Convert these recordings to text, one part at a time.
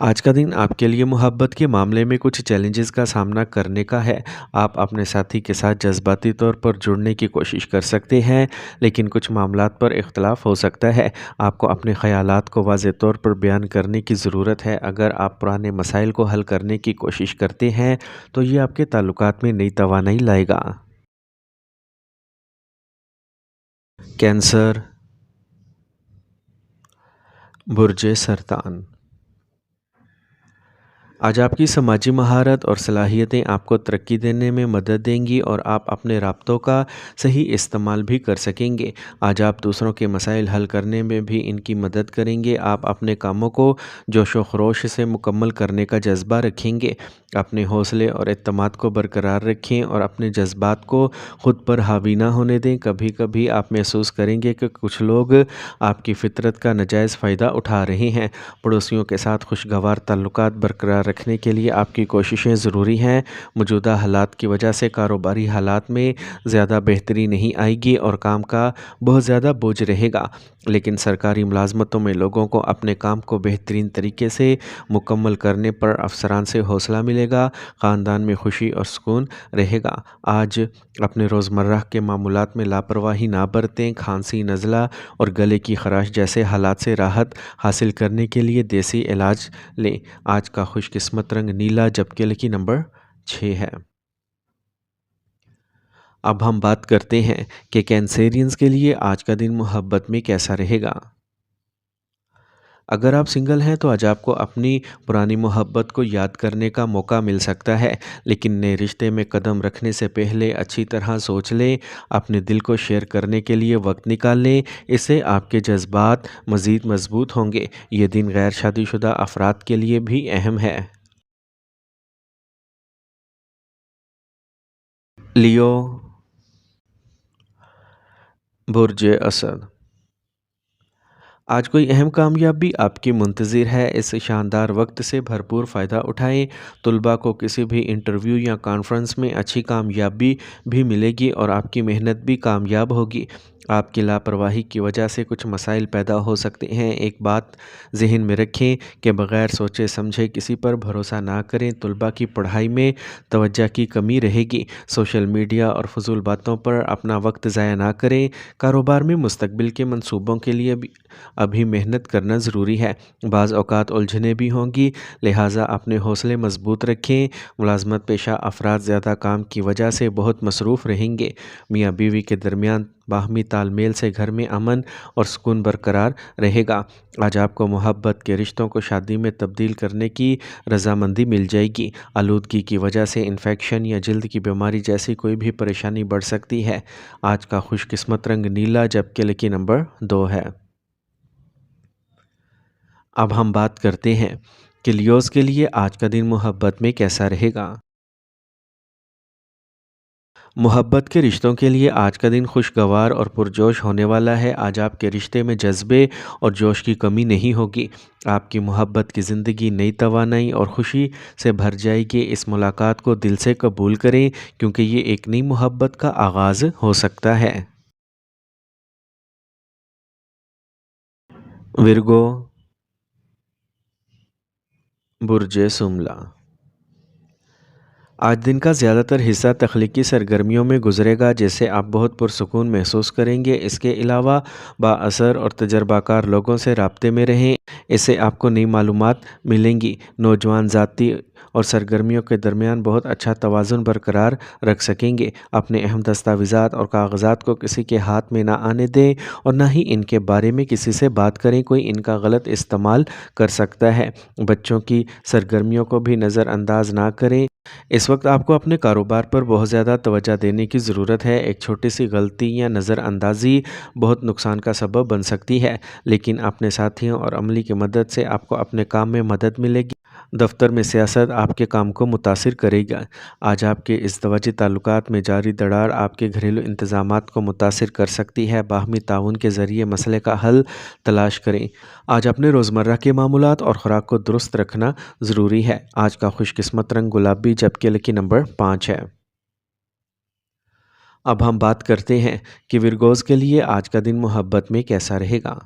آج کا دن آپ کے لیے محبت کے معاملے میں کچھ چیلنجز کا سامنا کرنے کا ہے۔ آپ اپنے ساتھی کے ساتھ جذباتی طور پر جڑنے کی کوشش کر سکتے ہیں، لیکن کچھ معاملات پر اختلاف ہو سکتا ہے۔ آپ کو اپنے خیالات کو واضح طور پر بیان کرنے کی ضرورت ہے۔ اگر آپ پرانے مسائل کو حل کرنے کی کوشش کرتے ہیں تو یہ آپ کے تعلقات میں نئی توانائی لائے گا۔ کینسر، برج سرطان۔ آج آپ کی سماجی مہارت اور صلاحیتیں آپ کو ترقی دینے میں مدد دیں گی اور آپ اپنے رابطوں کا صحیح استعمال بھی کر سکیں گے۔ آج آپ دوسروں کے مسائل حل کرنے میں بھی ان کی مدد کریں گے۔ آپ اپنے کاموں کو جوش و خروش سے مکمل کرنے کا جذبہ رکھیں گے۔ اپنے حوصلے اور اعتماد کو برقرار رکھیں اور اپنے جذبات کو خود پر حاوی نہ ہونے دیں۔ کبھی کبھی آپ محسوس کریں گے کہ کچھ لوگ آپ کی فطرت کا ناجائز فائدہ اٹھا رہے ہیں۔ پڑوسیوں کے ساتھ خوشگوار تعلقات برقرار رکھنے کے لیے آپ کی کوششیں ضروری ہیں۔ موجودہ حالات کی وجہ سے کاروباری حالات میں زیادہ بہتری نہیں آئے گی اور کام کا بہت زیادہ بوجھ رہے گا، لیکن سرکاری ملازمتوں میں لوگوں کو اپنے کام کو بہترین طریقے سے مکمل کرنے پر افسران سے حوصلہ ملے گا۔ خاندان میں خوشی اور سکون رہے گا۔ آج اپنے روزمرہ کے معمولات میں لاپرواہی نہ برتیں۔ کھانسی، نزلہ اور گلے کی خراش جیسے حالات سے راحت حاصل کرنے کے لیے دیسی علاج لیں۔ آج کا خوش قسمت رنگ نیلا جبکہ لکی نمبر 6 ہے۔ اب ہم بات کرتے ہیں کہ کینسیرینز کے لیے آج کا دن محبت میں کیسا رہے گا۔ اگر آپ سنگل ہیں تو آج آپ کو اپنی پرانی محبت کو یاد کرنے کا موقع مل سکتا ہے، لیکن نئے رشتے میں قدم رکھنے سے پہلے اچھی طرح سوچ لیں۔ اپنے دل کو شیئر کرنے کے لیے وقت نکال لیں، اس سے آپ کے جذبات مزید مضبوط ہوں گے۔ یہ دن غیر شادی شدہ افراد کے لیے بھی اہم ہے۔ لیو، برج اسد۔ آج کوئی اہم کامیابی آپ کی منتظر ہے۔ اس شاندار وقت سے بھرپور فائدہ اٹھائیں۔ طلباء کو کسی بھی انٹرویو یا کانفرنس میں اچھی کامیابی بھی ملے گی اور آپ کی محنت بھی کامیاب ہوگی۔ آپ کی لاپرواہی کی وجہ سے کچھ مسائل پیدا ہو سکتے ہیں۔ ایک بات ذہن میں رکھیں کہ بغیر سوچے سمجھے کسی پر بھروسہ نہ کریں۔ طلباء کی پڑھائی میں توجہ کی کمی رہے گی۔ سوشل میڈیا اور فضول باتوں پر اپنا وقت ضائع نہ کریں۔ کاروبار میں مستقبل کے منصوبوں کے لیے ابھی محنت کرنا ضروری ہے۔ بعض اوقات الجھنیں بھی ہوں گی، لہٰذا اپنے حوصلے مضبوط رکھیں۔ ملازمت پیشہ افراد زیادہ کام کی وجہ سے بہت مصروف رہیں گے۔ میاں بیوی کے درمیان باہمی تال میل سے گھر میں امن اور سکون برقرار رہے گا۔ آج آپ کو محبت کے رشتوں کو شادی میں تبدیل کرنے کی رضامندی مل جائے گی۔ آلودگی کی وجہ سے انفیکشن یا جلد کی بیماری جیسی کوئی بھی پریشانی بڑھ سکتی ہے۔ آج کا خوش قسمت رنگ نیلا جبکہ لکی نمبر 2 ہے۔ اب ہم بات کرتے ہیں کہ لیوز کے لیے آج کا دن محبت میں کیسا رہے گا۔ محبت کے رشتوں کے لیے آج کا دن خوشگوار اور پرجوش ہونے والا ہے۔ آج آپ کے رشتے میں جذبے اور جوش کی کمی نہیں ہوگی۔ آپ کی محبت کی زندگی نئی توانائی اور خوشی سے بھر جائے گی۔ اس ملاقات کو دل سے قبول کریں کیونکہ یہ ایک نئی محبت کا آغاز ہو سکتا ہے۔ ورگو، برج سملا۔ آج دن کا زیادہ تر حصہ تخلیقی سرگرمیوں میں گزرے گا جس سے آپ بہت پرسکون محسوس کریں گے۔ اس کے علاوہ بااثر اور تجربہ کار لوگوں سے رابطے میں رہیں، اس سے آپ کو نئی معلومات ملیں گی۔ نوجوان ذاتی اور سرگرمیوں کے درمیان بہت اچھا توازن برقرار رکھ سکیں گے۔ اپنے اہم دستاویزات اور کاغذات کو کسی کے ہاتھ میں نہ آنے دیں اور نہ ہی ان کے بارے میں کسی سے بات کریں، کوئی ان کا غلط استعمال کر سکتا ہے۔ بچوں کی سرگرمیوں کو بھی نظر انداز نہ کریں۔ اس وقت آپ کو اپنے کاروبار پر بہت زیادہ توجہ دینے کی ضرورت ہے۔ ایک چھوٹی سی غلطی یا نظر اندازی بہت نقصان کا سبب بن سکتی ہے، لیکن اپنے ساتھیوں اور عملے کی مدد سے آپ کو اپنے کام میں مدد ملے گی۔ دفتر میں سیاست آپ کے کام کو متاثر کرے گا۔ آج آپ کے ازدواجی تعلقات میں جاری دراڑ آپ کے گھریلو انتظامات کو متاثر کر سکتی ہے۔ باہمی تعاون کے ذریعے مسئلے کا حل تلاش کریں۔ آج اپنے روزمرہ کے معمولات اور خوراک کو درست رکھنا ضروری ہے۔ آج کا خوش قسمت رنگ گلابی جبکہ لکی نمبر 5 ہے۔ اب ہم بات کرتے ہیں کہ ورگوز کے لیے آج کا دن محبت میں کیسا رہے گا۔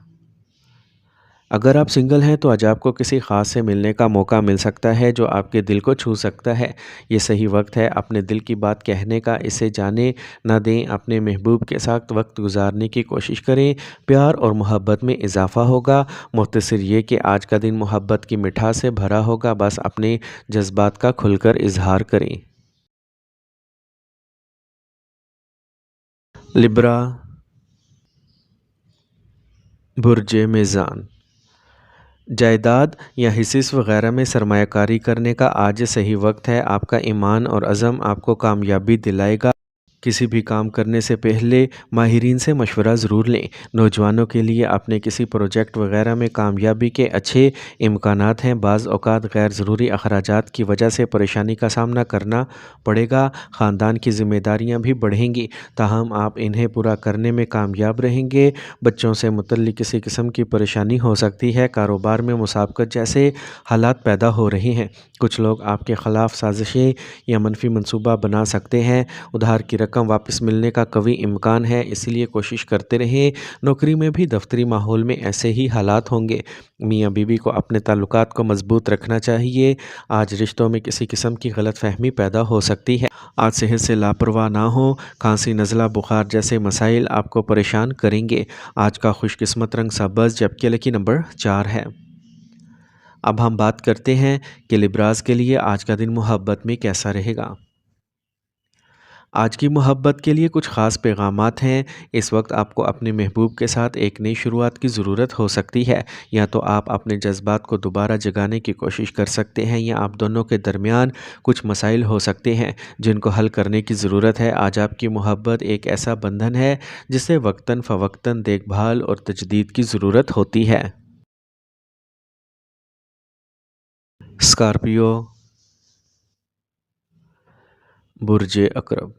اگر آپ سنگل ہیں تو آج آپ کو کسی خاص سے ملنے کا موقع مل سکتا ہے جو آپ کے دل کو چھو سکتا ہے۔ یہ صحیح وقت ہے اپنے دل کی بات کہنے کا، اسے جانے نہ دیں۔ اپنے محبوب کے ساتھ وقت گزارنے کی کوشش کریں، پیار اور محبت میں اضافہ ہوگا۔ مختصر یہ کہ آج کا دن محبت کی مٹھاس سے بھرا ہوگا، بس اپنے جذبات کا کھل کر اظہار کریں۔ لبرا، برج میزان، جائیداد یا حصص وغیرہ میں سرمایہ کاری کرنے کا آج صحیح وقت ہے۔ آپ کا ایمان اور عزم آپ کو کامیابی دلائے گا۔ کسی بھی کام کرنے سے پہلے ماہرین سے مشورہ ضرور لیں۔ نوجوانوں کے لیے اپنے کسی پروجیکٹ وغیرہ میں کامیابی کے اچھے امکانات ہیں۔ بعض اوقات غیر ضروری اخراجات کی وجہ سے پریشانی کا سامنا کرنا پڑے گا۔ خاندان کی ذمہ داریاں بھی بڑھیں گی، تاہم آپ انہیں پورا کرنے میں کامیاب رہیں گے۔ بچوں سے متعلق کسی قسم کی پریشانی ہو سکتی ہے۔ کاروبار میں مسابقت جیسے حالات پیدا ہو رہے ہیں۔ کچھ لوگ آپ کے خلاف سازشیں یا منفی منصوبہ بنا سکتے ہیں۔ ادھار کی رقم واپس ملنے کا قوی امکان ہے، اس لیے کوشش کرتے رہیں۔ نوکری میں بھی دفتری ماحول میں ایسے ہی حالات ہوں گے۔ میاں بیوی کو اپنے تعلقات کو مضبوط رکھنا چاہیے۔ آج رشتوں میں کسی قسم کی غلط فہمی پیدا ہو سکتی ہے۔ آج صحت سے لاپرواہ نہ ہوں۔ کھانسی، نزلہ، بخار جیسے مسائل آپ کو پریشان کریں گے۔ آج کا خوش قسمت رنگ سبز، جبکہ لکی نمبر 4 ہے۔ اب ہم بات کرتے ہیں کہ لبراز کے لیے آج کا دن محبت میں کیسا رہے گا۔ آج کی محبت کے لیے کچھ خاص پیغامات ہیں۔ اس وقت آپ کو اپنے محبوب کے ساتھ ایک نئی شروعات کی ضرورت ہو سکتی ہے۔ یا تو آپ اپنے جذبات کو دوبارہ جگانے کی کوشش کر سکتے ہیں، یا آپ دونوں کے درمیان کچھ مسائل ہو سکتے ہیں جن کو حل کرنے کی ضرورت ہے۔ آج آپ کی محبت ایک ایسا بندھن ہے جسے وقتاً فوقتاً دیکھ بھال اور تجدید کی ضرورت ہوتی ہے۔ اسکارپیو، برج عقرب،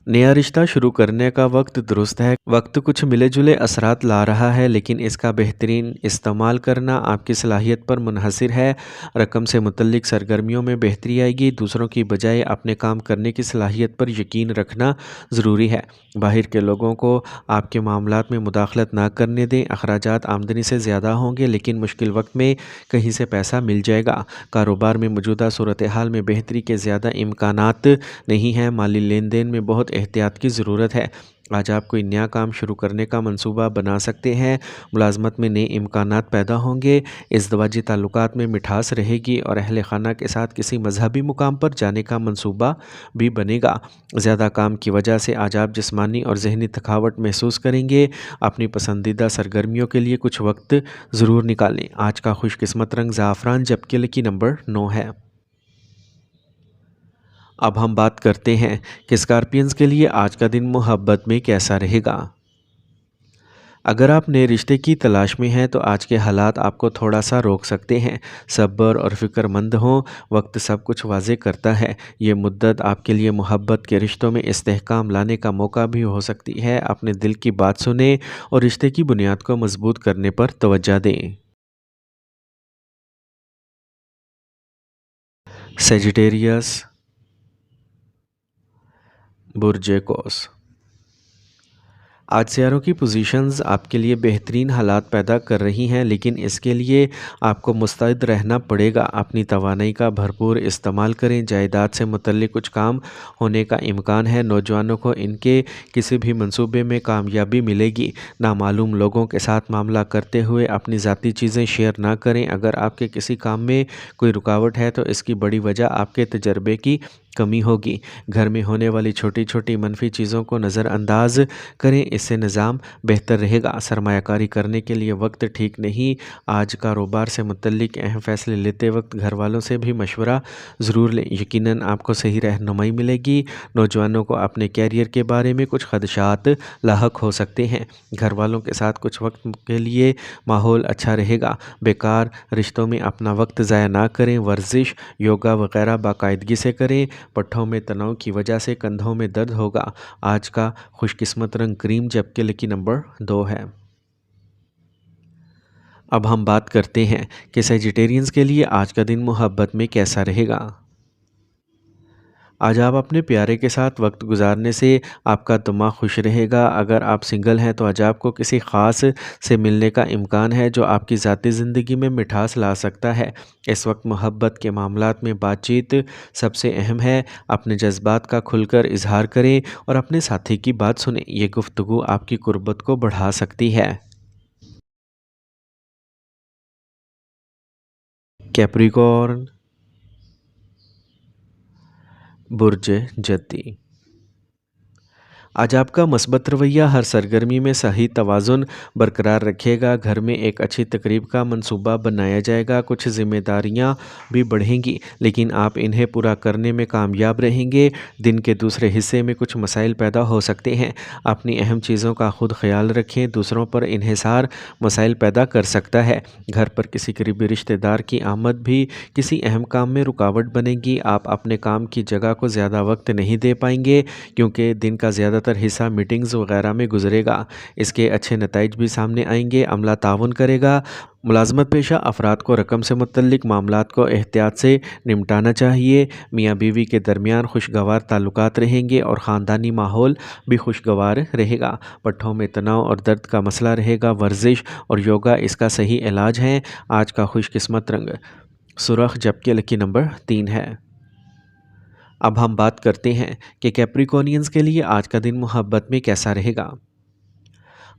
نیا رشتہ شروع کرنے کا وقت درست ہے۔ وقت کچھ ملے جلے اثرات لا رہا ہے، لیکن اس کا بہترین استعمال کرنا آپ کی صلاحیت پر منحصر ہے۔ رقم سے متعلق سرگرمیوں میں بہتری آئے گی۔ دوسروں کی بجائے اپنے کام کرنے کی صلاحیت پر یقین رکھنا ضروری ہے۔ باہر کے لوگوں کو آپ کے معاملات میں مداخلت نہ کرنے دیں۔ اخراجات آمدنی سے زیادہ ہوں گے، لیکن مشکل وقت میں کہیں سے پیسہ مل جائے گا۔ کاروبار میں موجودہ صورتحال میں بہتری کے زیادہ امکانات نہیں ہیں۔ مالی لین دین میں بہت احتیاط کی ضرورت ہے۔ آج آپ کوئی نیا کام شروع کرنے کا منصوبہ بنا سکتے ہیں۔ ملازمت میں نئے امکانات پیدا ہوں گے۔ ازدواجی تعلقات میں مٹھاس رہے گی، اور اہل خانہ کے ساتھ کسی مذہبی مقام پر جانے کا منصوبہ بھی بنے گا۔ زیادہ کام کی وجہ سے آج آپ جسمانی اور ذہنی تھکاوٹ محسوس کریں گے۔ اپنی پسندیدہ سرگرمیوں کے لیے کچھ وقت ضرور نکالیں۔ آج کا خوش قسمت رنگ زعفران، جبکہ لکی نمبر 9 ہے۔ اب ہم بات کرتے ہیں کہ اسکارپینز کے لیے آج کا دن محبت میں کیسا رہے گا۔ اگر آپ نئے رشتے کی تلاش میں ہیں تو آج کے حالات آپ کو تھوڑا سا روک سکتے ہیں۔ صبر اور فکر مند ہوں، وقت سب کچھ واضح کرتا ہے۔ یہ مدت آپ کے لیے محبت کے رشتوں میں استحکام لانے کا موقع بھی ہو سکتی ہے۔ اپنے دل کی بات سنیں اور رشتے کی بنیاد کو مضبوط کرنے پر توجہ دیں۔ سیجیٹیریس، برج قوس، آج سیاروں کی پوزیشنز آپ کے لیے بہترین حالات پیدا کر رہی ہیں، لیکن اس کے لیے آپ کو مستعد رہنا پڑے گا۔ اپنی توانائی کا بھرپور استعمال کریں۔ جائیداد سے متعلق کچھ کام ہونے کا امکان ہے۔ نوجوانوں کو ان کے کسی بھی منصوبے میں کامیابی ملے گی۔ نامعلوم لوگوں کے ساتھ معاملہ کرتے ہوئے اپنی ذاتی چیزیں شیئر نہ کریں۔ اگر آپ کے کسی کام میں کوئی رکاوٹ ہے تو اس کی بڑی وجہ آپ کے تجربے کی کمی ہوگی۔ گھر میں ہونے والی چھوٹی چھوٹی منفی چیزوں کو نظر انداز کریں، اس سے نظام بہتر رہے گا۔ سرمایہ کاری کرنے کے لیے وقت ٹھیک نہیں۔ آج کاروبار سے متعلق اہم فیصلے لیتے وقت گھر والوں سے بھی مشورہ ضرور لیں، یقیناً آپ کو صحیح رہنمائی ملے گی۔ نوجوانوں کو اپنے کیریئر کے بارے میں کچھ خدشات لاحق ہو سکتے ہیں۔ گھر والوں کے ساتھ کچھ وقت کے لیے ماحول اچھا رہے گا۔ بیکار رشتوں میں اپنا وقت ضائع نہ کریں۔ ورزش، یوگا وغیرہ باقاعدگی سے کریں۔ پٹھوں میں تناؤ کی وجہ سے کندھوں میں درد ہوگا۔ آج کا خوش قسمت رنگ کریم، جبکہ لکی نمبر 2 ہے۔ اب ہم بات کرتے ہیں کہ سیجیٹیرینز کے لیے آج کا دن محبت میں کیسا رہے گا۔ آج آپ اپنے پیارے کے ساتھ وقت گزارنے سے آپ کا دماغ خوش رہے گا۔ اگر آپ سنگل ہیں تو آج آپ کو کسی خاص سے ملنے کا امکان ہے جو آپ کی ذاتی زندگی میں مٹھاس لا سکتا ہے۔ اس وقت محبت کے معاملات میں بات چیت سب سے اہم ہے۔ اپنے جذبات کا کھل کر اظہار کریں اور اپنے ساتھی کی بات سنیں۔ یہ گفتگو آپ کی قربت کو بڑھا سکتی ہے۔ کیپریکارن، برج جدی۔ آج آپ کا مثبت رویہ ہر سرگرمی میں صحیح توازن برقرار رکھے گا۔ گھر میں ایک اچھی تقریب کا منصوبہ بنایا جائے گا۔ کچھ ذمہ داریاں بھی بڑھیں گی لیکن آپ انہیں پورا کرنے میں کامیاب رہیں گے۔ دن کے دوسرے حصے میں کچھ مسائل پیدا ہو سکتے ہیں۔ اپنی اہم چیزوں کا خود خیال رکھیں، دوسروں پر انحصار مسائل پیدا کر سکتا ہے۔ گھر پر کسی قریبی رشتہ دار کی آمد بھی کسی اہم کام میں رکاوٹ بنے گی۔ آپ اپنے کام کی جگہ کو زیادہ وقت نہیں دے پائیں گے کیونکہ دن کا زیادہ تر حصہ میٹنگز وغیرہ میں گزرے گا۔ اس کے اچھے نتائج بھی سامنے آئیں گے۔ عملہ تعاون کرے گا۔ ملازمت پیشہ افراد کو رقم سے متعلق معاملات کو احتیاط سے نمٹانا چاہیے۔ میاں بیوی کے درمیان خوشگوار تعلقات رہیں گے اور خاندانی ماحول بھی خوشگوار رہے گا۔ پٹھوں میں تناؤ اور درد کا مسئلہ رہے گا۔ ورزش اور یوگا اس کا صحیح علاج ہے۔ آج کا خوش قسمت رنگ سرخ جبکہ لکی نمبر 3 ہے۔ اب ہم بات کرتے ہیں کہ کیپریکونینز کے لیے آج کا دن محبت میں کیسا رہے گا۔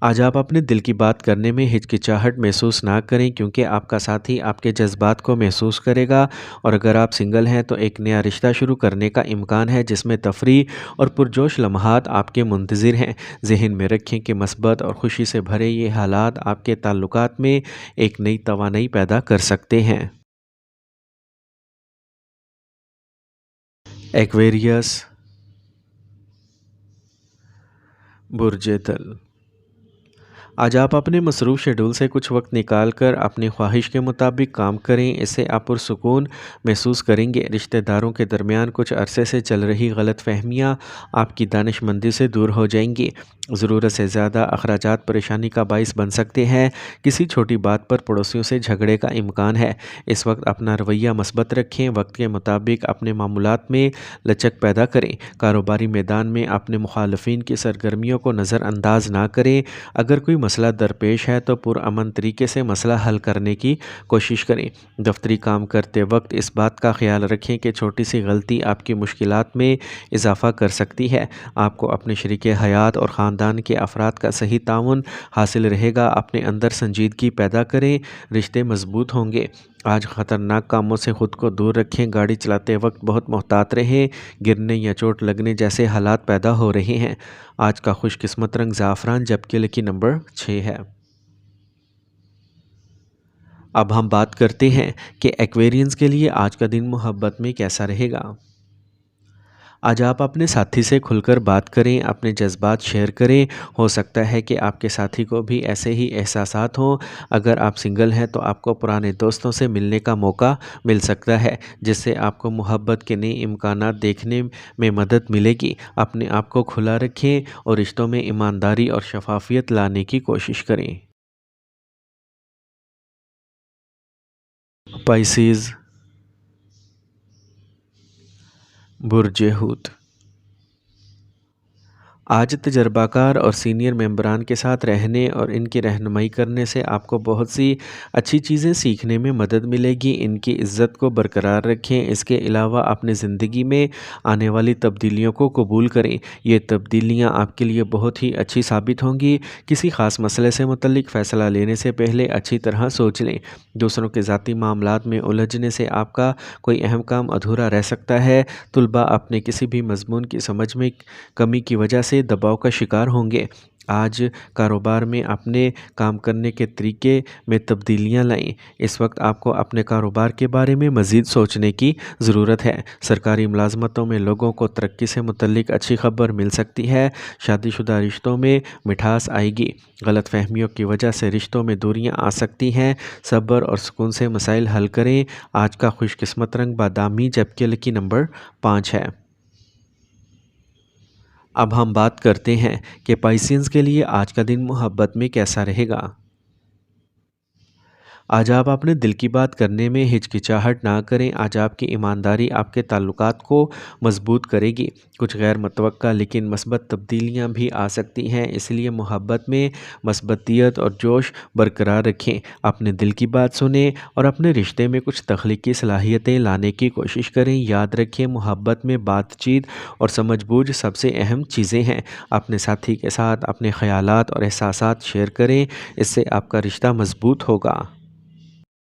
آج آپ اپنے دل کی بات کرنے میں ہچکچاہٹ محسوس نہ کریں کیونکہ آپ کا ساتھی آپ کے جذبات کو محسوس کرے گا، اور اگر آپ سنگل ہیں تو ایک نیا رشتہ شروع کرنے کا امکان ہے جس میں تفریح اور پرجوش لمحات آپ کے منتظر ہیں۔ ذہن میں رکھیں کہ مثبت اور خوشی سے بھرے یہ حالات آپ کے تعلقات میں ایک نئی توانائی پیدا کر سکتے ہیں۔ ایکویریس، برج تل۔ آج آپ اپنے مصروف شیڈول سے کچھ وقت نکال کر اپنی خواہش کے مطابق کام کریں، اس سے آپ پرسکون محسوس کریں گے۔ رشتہ داروں کے درمیان کچھ عرصے سے چل رہی غلط فہمیاں آپ کی دانش مندی سے دور ہو جائیں گی۔ ضرورت سے زیادہ اخراجات پریشانی کا باعث بن سکتے ہیں۔ کسی چھوٹی بات پر پڑوسیوں سے جھگڑے کا امکان ہے۔ اس وقت اپنا رویہ مثبت رکھیں، وقت کے مطابق اپنے معمولات میں لچک پیدا کریں۔ کاروباری میدان میں اپنے مخالفین کی سرگرمیوں کو نظر انداز نہ کریں۔ اگر کوئی مسئلہ درپیش ہے تو پرامن طریقے سے مسئلہ حل کرنے کی کوشش کریں۔ دفتری کام کرتے وقت اس بات کا خیال رکھیں کہ چھوٹی سی غلطی آپ کی مشکلات میں اضافہ کر سکتی ہے۔ آپ کو اپنے شریک حیات اور خاندان کے افراد کا صحیح تعاون حاصل رہے گا۔ اپنے اندر سنجیدگی پیدا کریں، رشتے مضبوط ہوں گے۔ آج خطرناک کاموں سے خود کو دور رکھیں، گاڑی چلاتے وقت بہت محتاط رہیں، گرنے یا چوٹ لگنے جیسے حالات پیدا ہو رہے ہیں۔ آج کا خوش قسمت رنگ زعفران جبکہ لکی نمبر 6 ہے۔ اب ہم بات کرتے ہیں کہ ایکویرینز کے لیے آج کا دن محبت میں کیسا رہے گا۔ آج آپ اپنے ساتھی سے کھل کر بات کریں، اپنے جذبات شیئر کریں۔ ہو سکتا ہے کہ آپ کے ساتھی کو بھی ایسے ہی احساسات ہوں۔ اگر آپ سنگل ہیں تو آپ کو پرانے دوستوں سے ملنے کا موقع مل سکتا ہے جس سے آپ کو محبت کے نئے امکانات دیکھنے میں مدد ملے گی۔ اپنے آپ کو کھلا رکھیں اور رشتوں میں ایمانداری اور شفافیت لانے کی کوشش کریں۔ پائسیز، برج حوت۔ آج تجربہ کار اور سینئر ممبران کے ساتھ رہنے اور ان کی رہنمائی کرنے سے آپ کو بہت سی اچھی چیزیں سیکھنے میں مدد ملے گی۔ ان کی عزت کو برقرار رکھیں۔ اس کے علاوہ اپنی زندگی میں آنے والی تبدیلیوں کو قبول کریں۔ یہ تبدیلیاں آپ کے لیے بہت ہی اچھی ثابت ہوں گی۔ کسی خاص مسئلے سے متعلق فیصلہ لینے سے پہلے اچھی طرح سوچ لیں۔ دوسروں کے ذاتی معاملات میں الجھنے سے آپ کا کوئی اہم کام ادھورا رہ سکتا ہے۔ طلباء اپنے کسی بھی مضمون کی سمجھ میں کمی کی وجہ سے دباؤ کا شکار ہوں گے۔ آج کاروبار میں اپنے کام کرنے کے طریقے میں تبدیلیاں لائیں۔ اس وقت آپ کو اپنے کاروبار کے بارے میں مزید سوچنے کی ضرورت ہے۔ سرکاری ملازمتوں میں لوگوں کو ترقی سے متعلق اچھی خبر مل سکتی ہے۔ شادی شدہ رشتوں میں مٹھاس آئے گی۔ غلط فہمیوں کی وجہ سے رشتوں میں دوریاں آ سکتی ہیں۔ صبر اور سکون سے مسائل حل کریں۔ آج کا خوش قسمت رنگ بادامی جبکہ لکی نمبر 5 ہے۔ اب ہم بات کرتے ہیں کہ پائسینز کے لیے آج کا دن محبت میں کیسا رہے گا۔ آج آپ اپنے دل کی بات کرنے میں ہچکچاہٹ نہ کریں۔ آج آپ کی ایمانداری آپ کے تعلقات کو مضبوط کرے گی۔ کچھ غیر متوقع لیکن مثبت تبدیلیاں بھی آ سکتی ہیں، اس لیے محبت میں مثبتیت اور جوش برقرار رکھیں۔ اپنے دل کی بات سنیں اور اپنے رشتے میں کچھ تخلیقی صلاحیتیں لانے کی کوشش کریں۔ یاد رکھیں، محبت میں بات چیت اور سمجھ بوجھ سب سے اہم چیزیں ہیں۔ اپنے ساتھی کے ساتھ اپنے خیالات اور احساسات شیئر کریں، اس سے آپ کا رشتہ مضبوط ہوگا۔